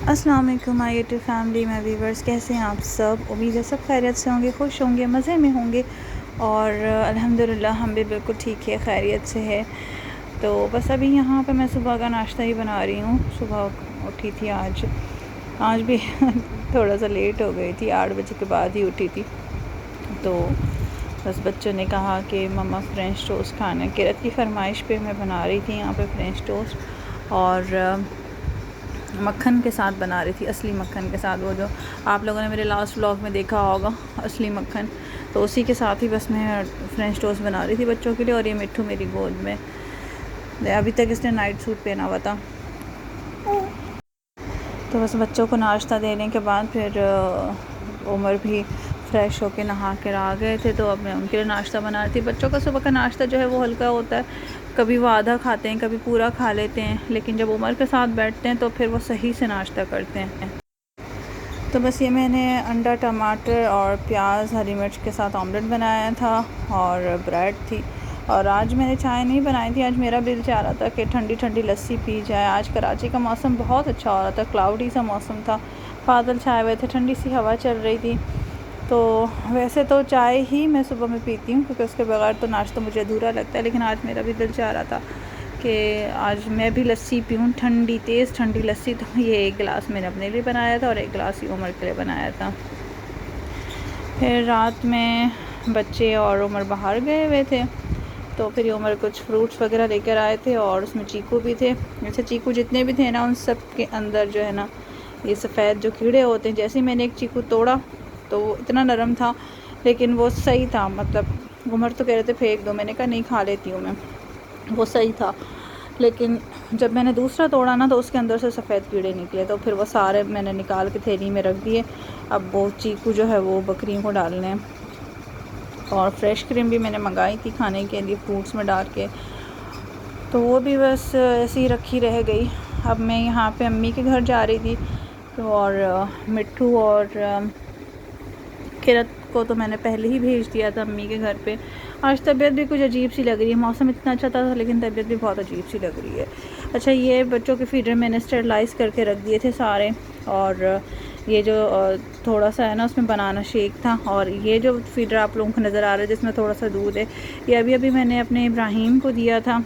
अस्सलाम वालेकुम my YouTube family, my viewers, कैसे हैं आप सब। उम्मीद है सब खैरियत से होंगे, खुश होंगे, मज़े में होंगे। और अल्हम्दुलिल्लाह हम भी बिल्कुल ठीक है, खैरियत से है। तो बस अभी यहाँ पे मैं सुबह का नाश्ता ही बना रही हूँ। सुबह उठी थी आज भी थोड़ा सा लेट हो गई थी, 8 बजे के बाद ही उठी थी। तो बस बच्चों ने कहा कि मम्मा फ्रेंच टोस्ट खाना, किरत की फरमाइश पे मैं बना रही थी यहाँ पे फ्रेंच टोस्ट। और मक्खन के साथ बना रही थी, असली मक्खन के साथ, वो जो आप लोगों ने मेरे लास्ट व्लॉग में देखा होगा, असली मक्खन। तो उसी के साथ ही बस मैं फ्रेंच टोस्ट बना रही थी बच्चों के लिए। और ये मिट्ठू मेरी गोद में, अभी तक इसने नाइट सूट पहना हुआ था। तो बस बच्चों को नाश्ता देने के बाद फिर उमर भी फ़्रेश होके नहा कर आ गए थे, तो अब मैं उनके लिए नाश्ता बना रही थी। बच्चों का सुबह का नाश्ता जो है वो हल्का होता है, कभी वो आधा खाते हैं, कभी पूरा खा लेते हैं, लेकिन जब उमर के साथ बैठते हैं तो फिर वो सही से नाश्ता करते हैं। तो बस ये मैंने अंडा, टमाटर और प्याज, हरी मिर्च के साथ ऑमलेट बनाया था और ब्रेड थी। और आज मैंने चाय नहीं बनाई थी, आज मेरा दिल चाह रहा था कि ठंडी ठंडी लस्सी पी जाए। आज कराची का मौसम बहुत अच्छा हो रहा था, क्लाउडी सा मौसम था, बादल छाए हुए थे, ठंडी सी हवा चल रही थी। तो वैसे तो चाय ही मैं सुबह में पीती हूँ, क्योंकि उसके बगैर तो नाश्ता मुझे अधूरा लगता है, लेकिन आज मेरा भी दिल चाह रहा था कि आज मैं भी लस्सी पीऊँ, ठंडी तेज़ ठंडी लस्सी। तो ये एक गिलास मैंने अपने लिए बनाया था और एक गिलास ही उमर के लिए बनाया था। फिर रात में बच्चे और उमर बाहर गए हुए थे, तो फिर ये उमर कुछ फ्रूट्स वगैरह लेकर आए थे और उसमें चीकू भी थे। जैसे चीकू जितने भी थे ना, उन सब के अंदर जो है ना, ये सफ़ेद जो कीड़े होते हैं। जैसे ही मैंने एक चीकू तोड़ा तो वो इतना नरम था, लेकिन वो सही था। मतलब उमर तो कह रहे थे फेंक दो, मैंने कहा नहीं, खा लेती हूँ मैं, वो सही था। लेकिन जब मैंने दूसरा तोड़ा ना, तो उसके अंदर से सफ़ेद कीड़े निकले, तो फिर वो सारे मैंने निकाल के थैली में रख दिए। अब वो चीकू जो है वो बकरियों को डालने हैं। और फ्रेश क्रीम भी मैंने मंगाई थी खाने के लिए फ्रूट्स में डाल के, तो वो भी बस ऐसे ही रखी रह गई। अब मैं यहाँ पे अम्मी के घर जा रही थी, तो और मिट्ठू और किरत को तो मैंने पहले ही भेज दिया था अम्मी के घर पे। आज तबीयत भी कुछ अजीब सी लग रही है, मौसम इतना अच्छा था लेकिन तबीयत भी बहुत अजीब सी लग रही है। अच्छा, ये बच्चों के फीडर मैंने स्टेरलाइज़ करके रख दिए थे सारे। और ये जो थोड़ा सा है ना, उसमें बनाना शेक था। और ये जो फीडर आप लोगों को नज़र आ रहा है जिसमें थोड़ा सा दूध है, ये अभी अभी मैंने अपने इब्राहिम को दिया था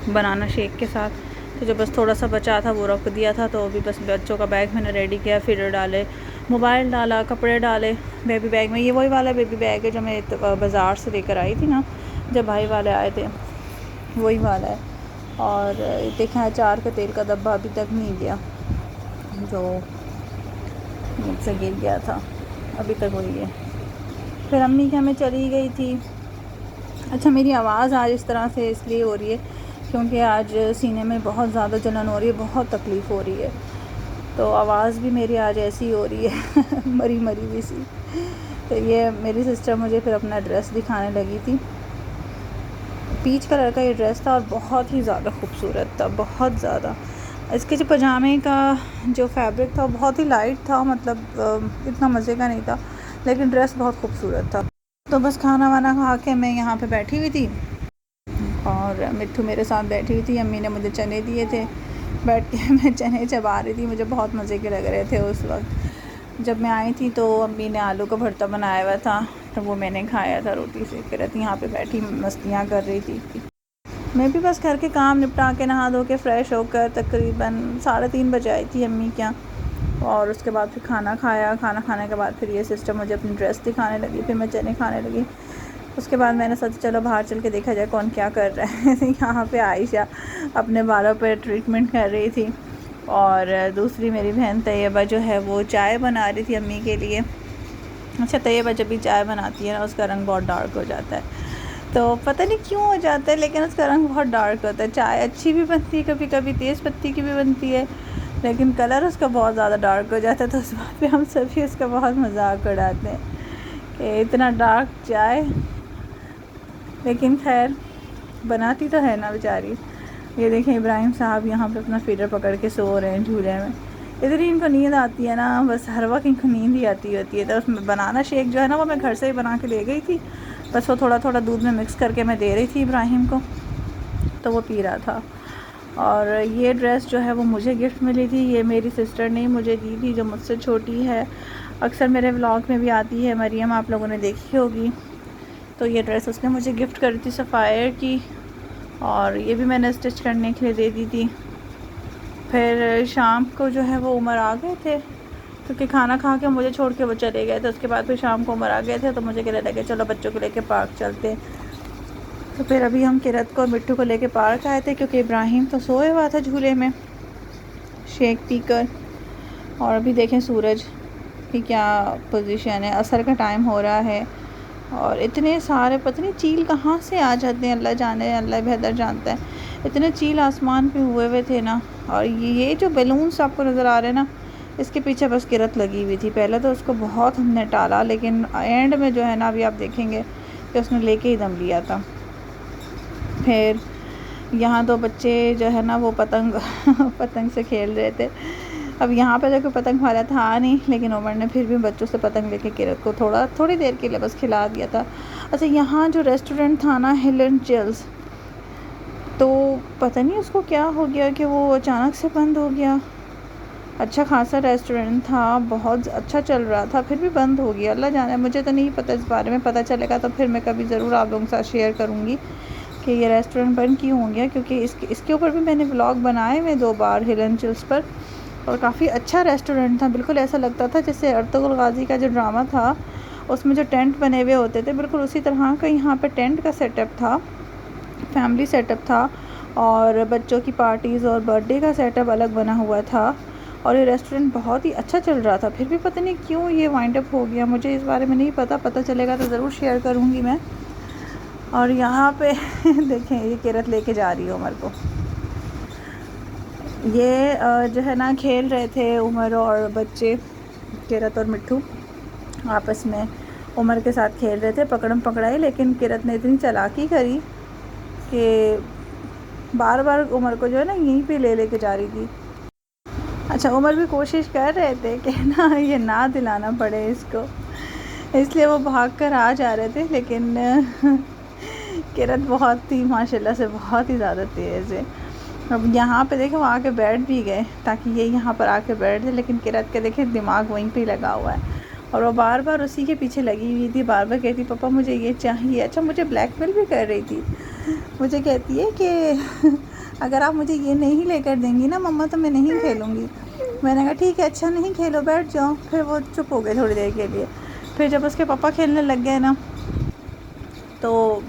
बनाना शेक के साथ। तो जो बस थोड़ा सा बचा था वो रख दिया था। तो अभी बस बच्चों का बैग मैंने रेडी किया, फीडर डाले, मोबाइल डाला, कपड़े डाले बेबी बैग में। ये वही वाला बेबी बैग है जो मैं बाज़ार से लेकर आई थी ना, जब भाई वाले आए थे, वही वाला है। और देखें, अचार का तेल का डब्बा अभी तक नहीं गया, जो मुझसे गिर गया था, अभी तक वही है। फिर अम्मी के हमें चली गई थी। अच्छा, मेरी आवाज़ आज इस तरह से इसलिए हो रही है क्योंकि आज सीने में बहुत ज़्यादा जलन हो रही है, बहुत तकलीफ़ हो रही है, तो आवाज़ भी मेरी आज ऐसी हो रही है मरी मरी हुई सी। तो ये मेरी सिस्टर मुझे फिर अपना ड्रेस दिखाने लगी थी। पीच कलर का ये ड्रेस था और बहुत ही ज़्यादा खूबसूरत था, बहुत ज़्यादा। इसके जो पजामे का जो फैब्रिक था वो बहुत ही लाइट था, मतलब इतना मज़े का नहीं था, लेकिन ड्रेस बहुत खूबसूरत था। तो बस खाना वाना खा के मैं यहाँ पे बैठी हुई थी और मिट्ठू मेरे साथ बैठी हुई थी। अम्मी ने मुझे चने दिए थे, बैठ के मैं चने चबा रही थी, मुझे बहुत मज़े के लग रहे थे उस वक्त। जब मैं आई थी तो अम्मी ने आलू का भरता बनाया हुआ था, तो वो मैंने खाया था रोटी से। फिर यहाँ पे बैठी मस्तियाँ कर रही थी। मैं भी बस घर के काम निपटा के नहा धो के फ़्रेश होकर तकरीबन 3:30 बजे आई थी अम्मी के यहाँ। और उसके बाद फिर खाना खाया, खाना खाने के बाद फिर ये सिस्टर मुझे अपनी ड्रेस दिखाने लगी, फिर मैं चने खाने लगी। उसके बाद मैंने सोचा चलो बाहर चल के देखा जाए कौन क्या कर रहा है यहाँ पे आयशा अपने बालों पर ट्रीटमेंट कर रही थी, और दूसरी मेरी बहन तैयबा जो है वो चाय बना रही थी अम्मी के लिए। अच्छा, तैयबा जब भी चाय बनाती है ना, उसका रंग बहुत डार्क हो जाता है, तो पता नहीं क्यों हो जाता है, लेकिन उसका रंग बहुत डार्क होता है। चाय अच्छी भी बनती है, कभी कभी तेज़ पत्ती की भी बनती है, लेकिन कलर उसका बहुत ज़्यादा डार्क हो जाता है। तो उस बात पे हम सभी उसका बहुत मजाक उड़ाते हैं कि इतना डार्क चाय, लेकिन खैर बनाती तो है ना बेचारी। ये देखें, इब्राहिम साहब यहाँ पे अपना फीडर पकड़ के सो रहे हैं झूले में। इधर ही इनको नींद आती है ना, बस हर वक्त इनको नींद ही आती होती है। तो उसमें बनाना शेक जो है ना, वो मैं घर से ही बना के ले गई थी, बस वो थोड़ा थोड़ा दूध में मिक्स करके मैं दे रही थी इब्राहिम को, तो वो पी रहा था। और ये ड्रेस जो है वो मुझे गिफ्ट मिली थी, ये मेरी सिस्टर ने मुझे दी थी जो मुझसे छोटी है, अक्सर मेरे व्लॉग में भी आती है, मरियम, आप लोगों ने देखी होगी। तो ये ड्रेस उसने मुझे गिफ्ट करी थी सफ़ायर की, और ये भी मैंने स्टिच करने के लिए दे दी थी। फिर शाम को जो है वो उमर आ गए थे, क्योंकि खाना खा के मुझे छोड़ के वो चले गए थे। उसके बाद फिर शाम को उमर आ गए थे, तो मुझे कहने लगे चलो बच्चों को लेके पार्क चलते। तो फिर अभी हम किरत को और मिट्टू को लेके पार्क आए थे, क्योंकि इब्राहिम तो सोए हुआ था झूले में शेक पीकर। और अभी देखें सूरज की क्या पोजीशन है, असर का टाइम हो रहा है, और इतने सारे पता नहीं चील कहाँ से आ जाते हैं, अल्लाह जाने, अल्लाह बेहतर जानता है। इतने चील आसमान पे हुए हुए थे ना। और ये जो बैलून्स आपको नज़र आ रहे हैं ना, इसके पीछे बस किरत लगी हुई थी। पहले तो उसको बहुत हमने टाला, लेकिन एंड में जो है ना, अभी आप देखेंगे कि उसने लेके ही दम लिया था। फिर यहाँ तो बच्चे जो है ना वो पतंग पतंग से खेल रहे थे। अब यहाँ पे जो कोई पतंग वाला था नहीं, लेकिन उमर ने फिर भी बच्चों से पतंग लेके किरत को थोड़ी देर के लिए बस खिला दिया था। अच्छा, यहाँ जो रेस्टोरेंट था ना, हिल एंड चिल्स, तो पता नहीं उसको क्या हो गया कि वो अचानक से बंद हो गया। अच्छा खासा रेस्टोरेंट था, बहुत अच्छा चल रहा था, फिर भी बंद हो गया। अल्लाह जाने, मुझे तो नहीं पता इस बारे में। पता चलेगा तो फिर मैं कभी ज़रूर आप लोगों के साथ शेयर करूँगी कि ये रेस्टोरेंट बंद क्यों हो गया, क्योंकि इसके ऊपर भी मैंने व्लॉग बनाए हुए 2 बार हिल एंड चिल्स पर। और काफ़ी अच्छा रेस्टोरेंट था, बिल्कुल ऐसा लगता था जैसे अर्तुगरुल गाज़ी का जो ड्रामा था उसमें जो टेंट बने हुए होते थे, बिल्कुल उसी तरह का यहाँ पे टेंट का सेटअप था, फैमिली सेटअप था, और बच्चों की पार्टीज़ और बर्थडे का सेटअप अलग बना हुआ था। और ये रेस्टोरेंट बहुत ही अच्छा चल रहा था, फिर भी पता नहीं क्यों ये वाइंड अप हो गया। मुझे इस बारे में नहीं पता, पता चलेगा तो ज़रूर शेयर करूँगी मैं। और यहाँ पे देखें, ये किरत लेके जा रही है उमर को। ये जो है ना, खेल रहे थे उमर और बच्चे, किरत और मिट्टू आपस में उमर के साथ खेल रहे थे पकड़म पकड़ाई। लेकिन किरत ने इतनी चालाकी करी कि बार बार उमर को जो है ना यहीं पे लेके जा रही थी। अच्छा, उमर भी कोशिश कर रहे थे कि ना ये ना दिलाना पड़े इसको, इसलिए वो भाग कर आ जा रहे थे। लेकिन किरत बहुत थी माशाल्लाह से, बहुत ही ज़्यादा तेज़ है। अब यहाँ पे देखें वो आके बैठ भी गए ताकि ये यहाँ पर आके बैठ जाए, लेकिन किरत के देखें दिमाग वहीं पे लगा हुआ है, और वो बार बार उसी के पीछे लगी हुई थी। बार बार कहती पापा मुझे ये चाहिए। अच्छा, मुझे ब्लैकमेल भी कर रही थी। मुझे कहती है कि अगर आप मुझे ये नहीं लेकर देंगी ना मम्मा, तो मैं नहीं खेलूँगी। मैंने कहा ठीक है, अच्छा नहीं खेलो, बैठ जाओ। फिर वो चुप हो गए थोड़ी देर के लिए। फिर जब उसके पापा खेलने लग गए ना, तो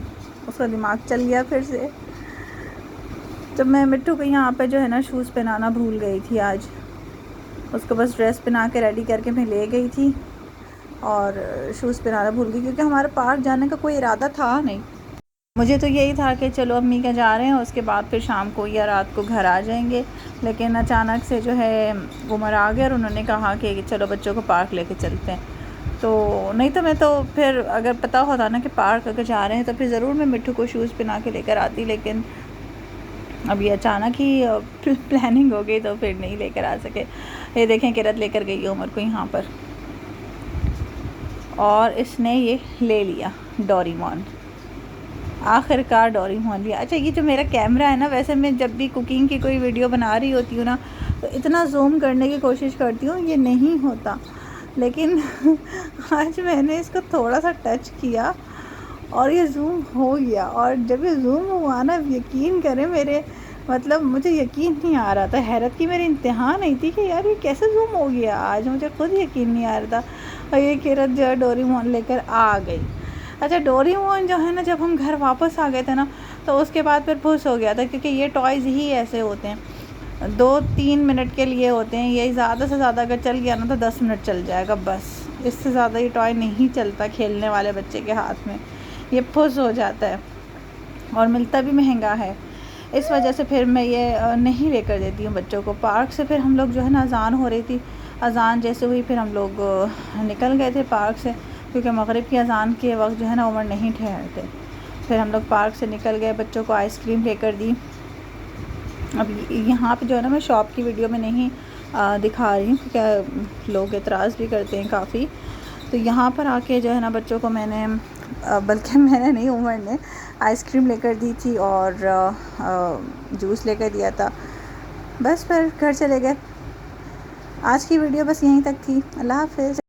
उसका दिमाग चल गया फिर से। जब मैं मिट्टू को यहाँ पे जो है ना शूज़ पहनाना भूल गई थी आज, उसको बस ड्रेस पहना के रेडी करके मैं ले गई थी, और शूज़ पहनाना भूल गई, क्योंकि हमारे पार्क जाने का कोई इरादा था नहीं। मुझे तो यही था कि चलो अम्मी का जा रहे हैं, उसके बाद फिर शाम को या रात को घर आ जाएंगे। लेकिन अचानक से जो है उमर आ गए और उन्होंने कहा कि चलो बच्चों को पार्क लेके चलते हैं। तो नहीं तो मैं तो फिर अगर पता होता ना कि पार्क अगर जा रहे हैं तो फिर ज़रूर मैं मिट्टू को शूज़ पहना के लेकर आती, लेकिन अब ये अचानक ही प्लानिंग हो गई तो फिर नहीं लेकर आ सके। ये देखें किरत लेकर गई है उमर को यहाँ पर, और इसने ये ले लिया डोरेमोन, आखिरकार डोरेमोन लिया। अच्छा, ये जो मेरा कैमरा है ना, वैसे मैं जब भी कुकिंग की कोई वीडियो बना रही होती हूँ ना, तो इतना जूम करने की कोशिश करती हूँ, ये नहीं होता। लेकिन आज मैंने इसको थोड़ा सा टच किया और ये जूम हो गया। और जब ये जूम हुआ ना, यकीन करें मेरे, मतलब मुझे यकीन नहीं आ रहा था। हैरत की मेरी इंतहा नहीं थी कि यार ये कैसे जूम हो गया, आज मुझे खुद यकीन नहीं आ रहा था। और ये किरत जो है डोरेमोन लेकर आ गई। अच्छा, डोरेमोन जो है ना, जब हम घर वापस आ गए थे ना, तो उसके बाद फिर खुश हो गया था, क्योंकि ये टॉयज़ ही ऐसे होते हैं, 2-3 मिनट के लिए होते हैं। ये ज़्यादा से ज़्यादा अगर चल गया ना तो 10 मिनट चल जाएगा बस, इससे ज़्यादा ये टॉय नहीं चलता खेलने वाले बच्चे के हाथ में। ये फुस हो जाता है और मिलता भी महंगा है। इस वजह से फिर मैं ये नहीं लेकर देती हूँ बच्चों को पार्क से। फिर हम लोग जो है ना, अज़ान हो रही थी, अज़ान जैसे हुई फिर हम लोग निकल गए थे पार्क से, क्योंकि मगरिब की अज़ान के वक्त जो है ना उमर नहीं ठहरते। फिर हम लोग पार्क से निकल गए, बच्चों को आइसक्रीम लेकर दी। अब यहाँ पे जो है ना, मैं शॉप की वीडियो में नहीं दिखा रही हूँ, क्योंकि लोग एतराज़ भी करते हैं काफ़ी। तो यहाँ पर आके जो है ना, बच्चों को मैंने बल्कि मैंने नहीं, उमर ने आइसक्रीम लेकर दी थी और जूस लेकर दिया था। बस फिर घर चले गए। आज की वीडियो बस यहीं तक थी। अल्लाह हाफ़िज़।